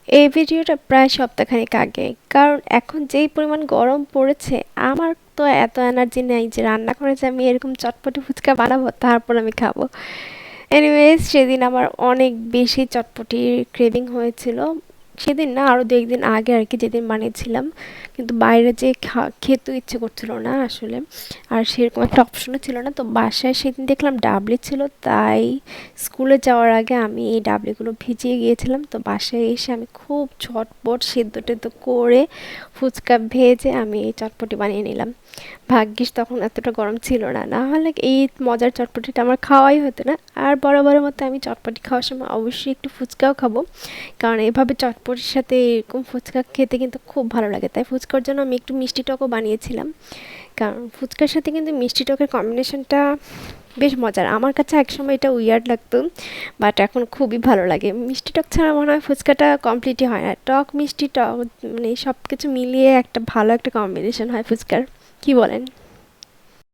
এই ভিডিওটা প্রায় সপ্তাহখানেক আগে, কারণ এখন যেই পরিমাণ গরম পড়েছে আমার তো এত এনার্জি নেই যে রান্না করে যে আমি এরকম চটপটি ফুচকা বানাবো তারপর আমি খাবো। এনিওয়েজ সেদিন আমার অনেক বেশি চটপটির ক্রেভিং হয়েছিল। সেদিন না, আরও দু একদিন আগে আর কি, যেদিন বানিয়েছিলাম। কিন্তু বাইরে যে খেতে ইচ্ছে করছিল না আসলে, আর সেরকম একটা অপশনও ছিল না। তো বাসায় সেদিন দেখলাম ডাবলি ছিল, তাই স্কুলে যাওয়ার আগে আমি এই ডাবলিগুলো ভিজিয়ে গিয়েছিলাম। তো বাসায় এসে আমি খুব ঝটপট সেদ্ধ টেদ্ধ করে ফুচকা ভেজে আমি এই চটপটি বানিয়ে নিলাম। ভাগ্যিস তখন এতটা গরম ছিল না, না হলে এই মজার চটপটিটা আমার খাওয়াই হতো না। আর বরাবরের মতো আমি চটপটি খাওয়ার সময় অবশ্যই একটু ফুচকাও খাবো, কারণ এভাবে চটপটির সাথে এরকম ফুচকা খেতে কিন্তু খুব ভালো লাগে। তাই ফুচকার জন্য আমি একটু মিষ্টি টকও বানিয়েছিলাম, কারণ ফুচকার সাথে কিন্তু মিষ্টি টকের কম্বিনেশনটা বেশ মজার। আমার কাছে একসময় এটা উইয়ার্ড লাগতো, বাট এখন খুবই ভালো লাগে। মিষ্টি টক ছাড়া মনে হয় ফুচকাটা কমপ্লিটই হয় না। টক মিষ্টি টক মানে সব কিছু মিলিয়ে একটা ভালো একটা কম্বিনেশন হয় ফুচকার। কি বলেন?